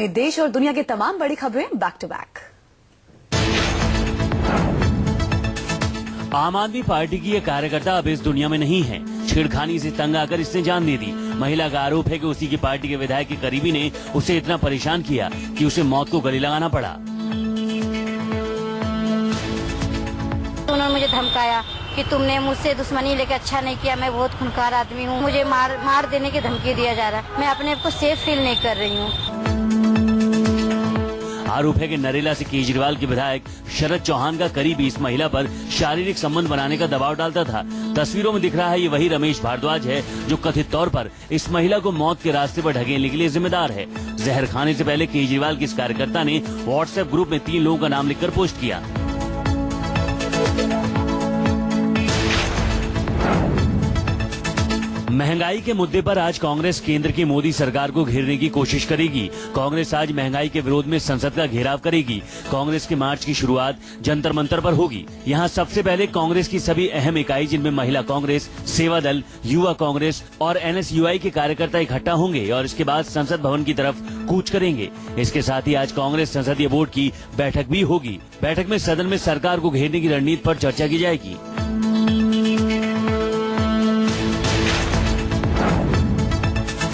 देश और दुनिया की तमाम बड़ी खबरें बैक टू बैक। आम आदमी पार्टी की ये कार्यकर्ता अब इस दुनिया में नहीं है। छेड़खानी से तंग आकर इसने जान दे दी। महिला का आरोप है कि उसी की पार्टी के विधायक के करीबी ने उसे इतना परेशान किया कि उसे मौत को गले लगाना पड़ा। उन्होंने मुझे धमकाया कि तुमने मुझसे दुश्मनी लेकर अच्छा नहीं किया, मैं बहुत खूंखार आदमी हूँ, मुझे मार देने की धमकी दिया जा रहा है, मैं अपने आप को सेफ फील नहीं कर रही हूँ। आरोप है कि नरेला से केजरीवाल के विधायक शरद चौहान का करीबी इस महिला पर शारीरिक संबंध बनाने का दबाव डालता था। तस्वीरों में दिख रहा है ये वही रमेश भारद्वाज है जो कथित तौर पर इस महिला को मौत के रास्ते पर ढकेलने के लिए जिम्मेदार है। जहर खाने से पहले केजरीवाल के इस कार्यकर्ता ने व्हाट्सएप ग्रुप में 3 लोगों का नाम लिखकर पोस्ट किया। महंगाई के मुद्दे पर आज कांग्रेस केंद्र की मोदी सरकार को घेरने की कोशिश करेगी। कांग्रेस आज महंगाई के विरोध में संसद का घेराव करेगी। कांग्रेस के मार्च की शुरुआत जंतर मंतर पर होगी। यहां सबसे पहले कांग्रेस की सभी अहम इकाई जिनमें महिला कांग्रेस, सेवा दल, युवा कांग्रेस और एनएसयूआई के कार्यकर्ता इकट्ठा होंगे और इसके बाद संसद भवन की तरफ कूच करेंगे। इसके साथ ही आज कांग्रेस संसदीय बोर्ड की बैठक भी होगी। बैठक में सदन में सरकार को घेरने की रणनीति पर चर्चा की जाएगी।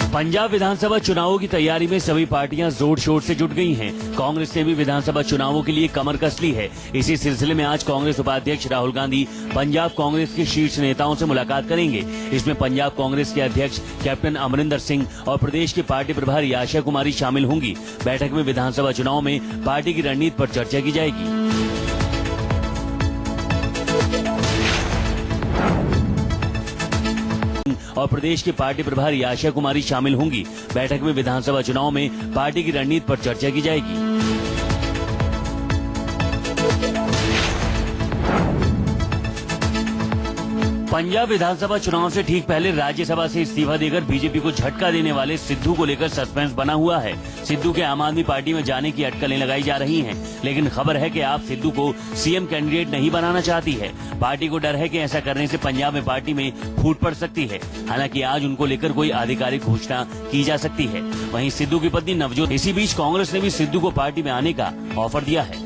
पंजाब विधानसभा चुनावों की तैयारी में सभी पार्टियां जोर शोर से जुट गई हैं। कांग्रेस ने भी विधानसभा चुनावों के लिए कमर कस ली है। इसी सिलसिले में आज कांग्रेस उपाध्यक्ष राहुल गांधी पंजाब कांग्रेस के शीर्ष नेताओं से मुलाकात करेंगे। इसमें पंजाब कांग्रेस के अध्यक्ष कैप्टन अमरिंदर सिंह और प्रदेश के पार्टी प्रभारी आशा कुमारी शामिल होंगी। बैठक में विधानसभा चुनाव में पार्टी की रणनीति पर चर्चा की जाएगी। और प्रदेश के पार्टी प्रभारी आशा कुमारी शामिल होंगी। बैठक में विधानसभा चुनाव में पार्टी की रणनीति पर चर्चा की जाएगी। पंजाब विधानसभा चुनाव से ठीक पहले राज्यसभा से इस्तीफा देकर बीजेपी को झटका देने वाले सिद्धू को लेकर सस्पेंस बना हुआ है। सिद्धू के आम आदमी पार्टी में जाने की अटकलें लगाई जा रही हैं, लेकिन खबर है कि आप सिद्धू को सीएम कैंडिडेट नहीं बनाना चाहती है। पार्टी को डर है कि ऐसा करने से पंजाब में पार्टी में फूट पड़ सकती है। हालांकि आज उनको लेकर कोई आधिकारिक घोषणा की जा सकती है। वहीं सिद्धू की पत्नी नवजोत। इसी बीच कांग्रेस ने भी सिद्धू को पार्टी में आने का ऑफर दिया है।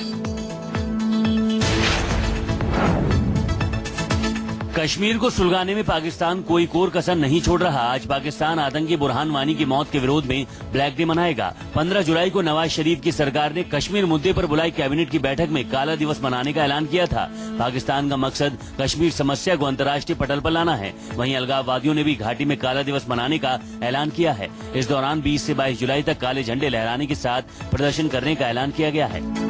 कश्मीर को सुलगाने में पाकिस्तान कोई कोर कसर नहीं छोड़ रहा। आज पाकिस्तान आतंकी बुरहान वानी की मौत के विरोध में ब्लैक डे मनाएगा। 15 जुलाई को नवाज शरीफ की सरकार ने कश्मीर मुद्दे पर बुलाई कैबिनेट की बैठक में काला दिवस मनाने का ऐलान किया था। पाकिस्तान का मकसद कश्मीर समस्या को अंतर्राष्ट्रीय पटल पर लाना है। वहीं अलगाववादियों ने भी घाटी में काला दिवस मनाने का ऐलान किया है। इस दौरान 20 से 22 जुलाई तक काले झंडे लहराने के साथ प्रदर्शन करने का ऐलान किया गया है।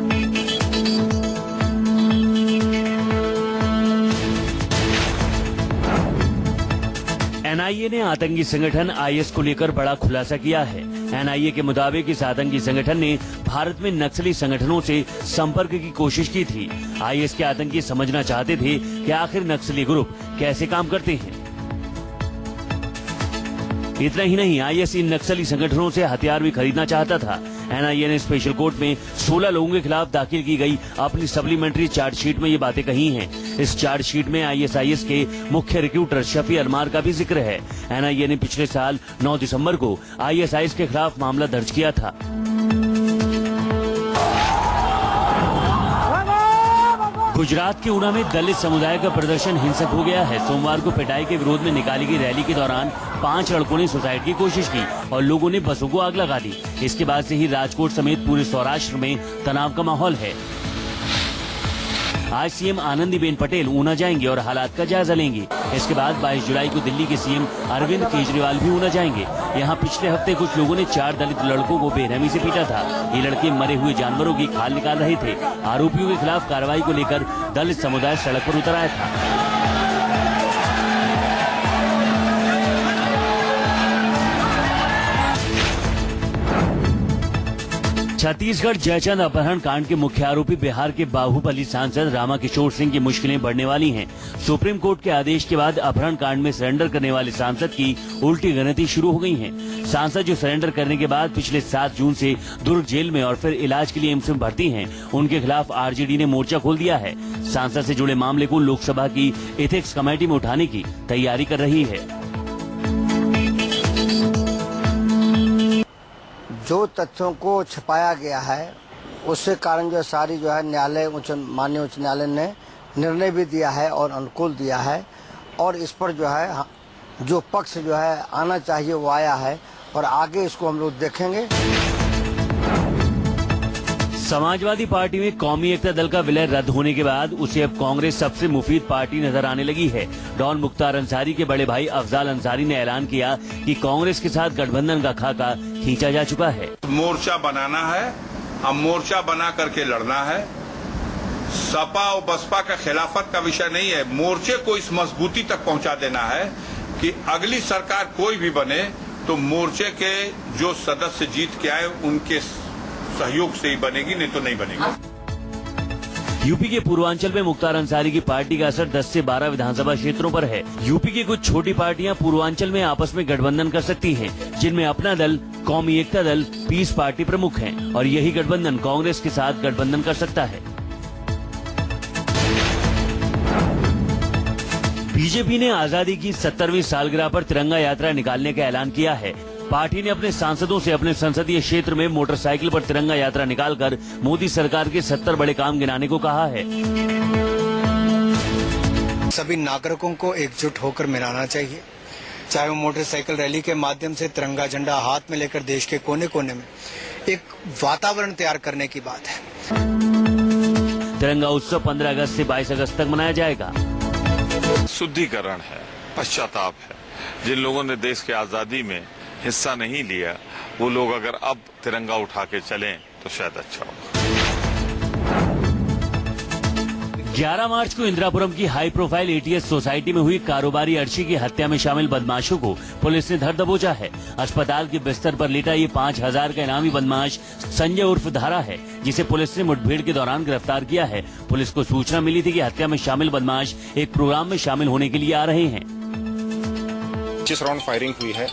एनआईए ने आतंकी संगठन आईएस को लेकर बड़ा खुलासा किया है। एनआईए के मुताबिक इस आतंकी संगठन ने भारत में नक्सली संगठनों से संपर्क की कोशिश की थी। आईएस के आतंकी समझना चाहते थे कि आखिर नक्सली ग्रुप कैसे काम करते हैं। इतना ही नहीं, आईएस इन नक्सली संगठनों से हथियार भी खरीदना चाहता था। एनआईए ने स्पेशल कोर्ट में 16 लोगों के खिलाफ दाखिल की गई अपनी सप्लीमेंट्री चार्जशीट में ये बातें कही हैं। इस चार्जशीट में आईएसआईएस के मुख्य रिक्रूटर शफी अरमार का भी जिक्र है। एनआईए ने पिछले साल 9 दिसंबर को आईएसआईएस के खिलाफ मामला दर्ज किया था। गुजरात के ऊना में दलित समुदाय का प्रदर्शन हिंसक हो गया है। सोमवार को पिटाई के विरोध में निकाली गई रैली के दौरान 5 लड़कों ने सुसाइड की कोशिश की और लोगों ने बसों को आग लगा दी। इसके बाद से ही राजकोट समेत पूरे सौराष्ट्र में तनाव का माहौल है। आज सीएम आनंदीबेन पटेल ऊना जाएंगे और हालात का जायजा लेंगे। इसके बाद 22 जुलाई को दिल्ली के सीएम अरविंद केजरीवाल भी ऊना जाएंगे। यहाँ पिछले हफ्ते कुछ लोगों ने 4 दलित लड़कों को बेरहमी से पीटा था। ये लड़के मरे हुए जानवरों की खाल निकाल रहे थे। आरोपियों के खिलाफ कार्रवाई को लेकर दलित समुदाय सड़क पर उतर आया था। छत्तीसगढ़ जयचंद अपहरण कांड के मुख्य आरोपी बिहार के बाहुबली सांसद रामाकिशोर सिंह की मुश्किलें बढ़ने वाली हैं। सुप्रीम कोर्ट के आदेश के बाद अपहरण कांड में सरेंडर करने वाले सांसद की उल्टी गिनती शुरू हो गई है। सांसद जो सरेंडर करने के बाद पिछले 7 जून से दुर्ग जेल में और फिर इलाज के लिए एम्स में भर्ती हैं, उनके खिलाफ आरजेडी ने मोर्चा खोल दिया है। सांसद से जुड़े मामले को लोकसभा की एथिक्स कमेटी में उठाने की तैयारी कर रही है। जो तथ्यों को छिपाया गया है उससे कारण जो है सारी जो है न्यायालय माननीय उच्च न्यायालय ने निर्णय भी दिया है और अनुकूल दिया है और इस पर जो है जो पक्ष जो है आना चाहिए वो आया है और आगे इसको हम लोग देखेंगे। समाजवादी पार्टी में कौमी एकता दल का विलय रद्द होने के बाद उसे अब कांग्रेस सबसे मुफीद पार्टी नजर आने लगी है। डॉन मुख्तार अंसारी के बड़े भाई अफजाल अंसारी ने ऐलान किया कि कांग्रेस के साथ गठबंधन का खाका खींचा जा चुका है। मोर्चा बनाना है, अब मोर्चा बना करके लड़ना है। सपा और बसपा का खिलाफत का विषय नहीं है, मोर्चे को इस मजबूती तक पहुंचा देना है कि अगली सरकार कोई भी बने तो मोर्चे के जो सदस्य जीत के आए उनके सहयोग से ही बनेगी, नहीं तो नहीं बनेगी। यूपी के पूर्वांचल में मुख्तार अंसारी की पार्टी का असर 10 से 12 विधानसभा क्षेत्रों पर है। यूपी की कुछ छोटी पार्टियां पूर्वांचल में आपस में गठबंधन कर सकती हैं, जिनमें अपना दल, कौमी एकता दल, पीस पार्टी प्रमुख हैं और यही गठबंधन कांग्रेस के साथ गठबंधन कर सकता है। बीजेपी ने आजादी की 70वीं सालगिरह पर तिरंगा यात्रा निकालने का ऐलान किया है। पार्टी ने अपने सांसदों से अपने संसदीय क्षेत्र में मोटरसाइकिल पर तिरंगा यात्रा निकालकर मोदी सरकार के 70 बड़े काम गिनाने को कहा है। सभी नागरिकों को एकजुट होकर मनाना चाहिए, चाहे वो मोटरसाइकिल रैली के माध्यम से तिरंगा झंडा हाथ में लेकर देश के कोने कोने में एक वातावरण तैयार करने की बात है। तिरंगा उत्सव 15 अगस्त से 22 अगस्त तक मनाया जाएगा। शुद्धिकरण है, पश्चाताप है। जिन लोगों ने देश की आजादी में हिस्सा नहीं लिया वो लोग अगर अब तिरंगा उठा के चलें तो शायद अच्छा हो। 11 मार्च को इंदिरापुरम की हाई प्रोफाइल एटीएस सोसाइटी में हुई कारोबारी अर्शी की हत्या में शामिल बदमाशों को पुलिस ने धर दबोचा है। अस्पताल के बिस्तर पर लेटा ये 5000 का इनामी बदमाश संजय उर्फ धारा है, जिसे पुलिस ने मुठभेड़ के दौरान गिरफ्तार किया है। पुलिस को सूचना मिली थी कि हत्या में शामिल बदमाश एक प्रोग्राम में शामिल होने के लिए आ रहे हैं। 25 राउंड फायरिंग हुई है,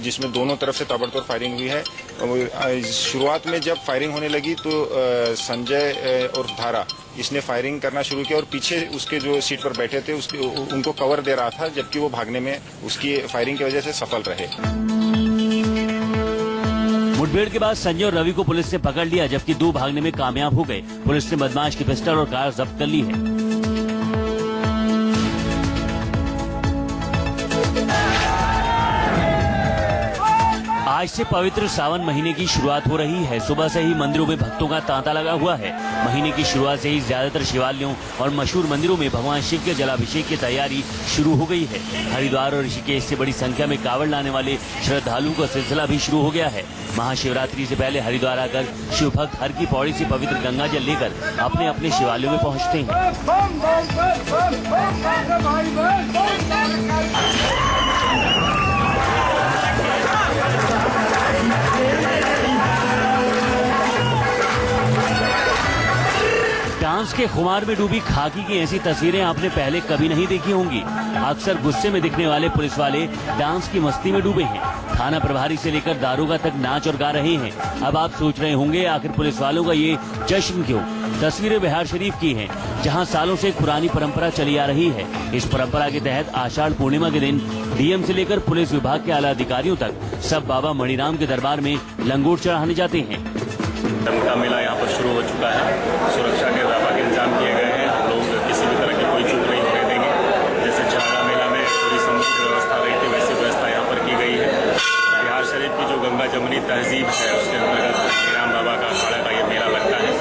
जिसमें दोनों तरफ से ताबड़तोड़ फायरिंग हुई है। शुरुआत में जब फायरिंग होने लगी तो संजय और धारा इसने फायरिंग करना शुरू किया और पीछे उसके जो सीट पर बैठे थे उनको कवर दे रहा था, जबकि वो भागने में उसकी फायरिंग की वजह से सफल रहे। मुठभेड़ के बाद संजय और रवि को पुलिस ने पकड़ लिया, जबकि 2 भागने में कामयाब हो गए। पुलिस ने बदमाश की पिस्टल और कार जब्त कर ली है। आज से पवित्र सावन महीने की शुरुआत हो रही है। सुबह से ही मंदिरों में भक्तों का तांता लगा हुआ है। महीने की शुरुआत से ही ज्यादातर शिवालयों और मशहूर मंदिरों में भगवान शिव के जलाभिषेक की तैयारी शुरू हो गई है। हरिद्वार और ऋषिकेश से बड़ी संख्या में कांवड़ लाने वाले श्रद्धालुओं का सिलसिला भी शुरू हो गया है। महाशिवरात्रि से पहले हरिद्वार आकर शिव भक्त हर की पौड़ी से पवित्र गंगा जल लेकर अपने अपने शिवालयों में पहुँचते हैं। डांस के खुमार में डूबी खाकी की ऐसी तस्वीरें आपने पहले कभी नहीं देखी होंगी। अक्सर गुस्से में दिखने वाले पुलिस वाले डांस की मस्ती में डूबे हैं। थाना प्रभारी से लेकर दारोगा तक नाच और गा रहे हैं। अब आप सोच रहे होंगे आखिर पुलिस वालों का ये जश्न क्यों? तस्वीरें बिहार शरीफ की हैं, जहां सालों से पुरानी परंपरा चली आ रही है। इस परंपरा के तहत आषाढ़ पूर्णिमा के दिन डीएम से लेकर पुलिस विभाग के आला अधिकारियों तक सब बाबा मणिराम के दरबार में लंगोट चढ़ाने जाते हैं। का मेला यहाँ पर शुरू हो चुका है। सुरक्षा के व्यापक इंतजाम किए गए हैं। हम लोग किसी भी तरह की कोई चूक नहीं होने देंगे। जैसे चारा मेला में पूरी समुचित व्यवस्था रही थी, वैसी व्यवस्था यहाँ पर की गई है। बिहार शरीफ की जो गंगा जमुनी तहजीब है उसके अंतर्गत राम बाबा का अखाड़ा का ये मेला लगता है।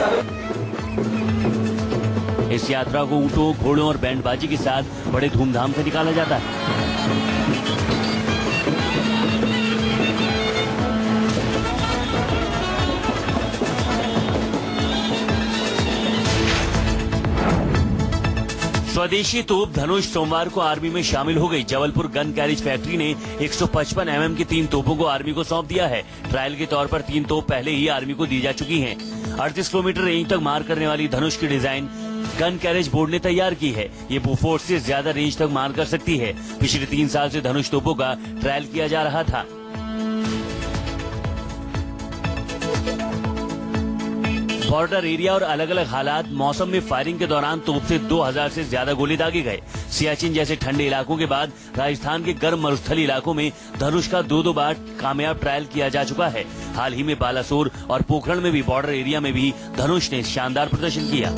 इस यात्रा को ऊँटों, घोड़ों और बैंडबाजी के साथ बड़े धूमधाम से निकाला जाता है। स्वदेशी तोप धनुष सोमवार को आर्मी में शामिल हो गई। जबलपुर गन कैरेज फैक्ट्री ने 155 mm की 3 तोपों को आर्मी को सौंप दिया है। ट्रायल के तौर पर 3 तोप पहले ही आर्मी को दी जा चुकी हैं। 38 किलोमीटर रेंज तक मार करने वाली धनुष की डिजाइन गन कैरेज बोर्ड ने तैयार की है। ये बोफोर्स से ज्यादा रेंज तक मार कर सकती है। पिछले 3 साल से धनुष तोपों का ट्रायल किया जा रहा था। बॉर्डर एरिया और अलग अलग हालात, मौसम में फायरिंग के दौरान तोप से 2000 से ज्यादा गोले दागे गए। सियाचिन जैसे ठंडे इलाकों के बाद राजस्थान के गर्म मरुस्थलीय इलाकों में धनुष का 2-2 बार कामयाब ट्रायल किया जा चुका है। हाल ही में बालासोर और पोखरण में भी बॉर्डर एरिया में भी धनुष ने शानदार प्रदर्शन किया।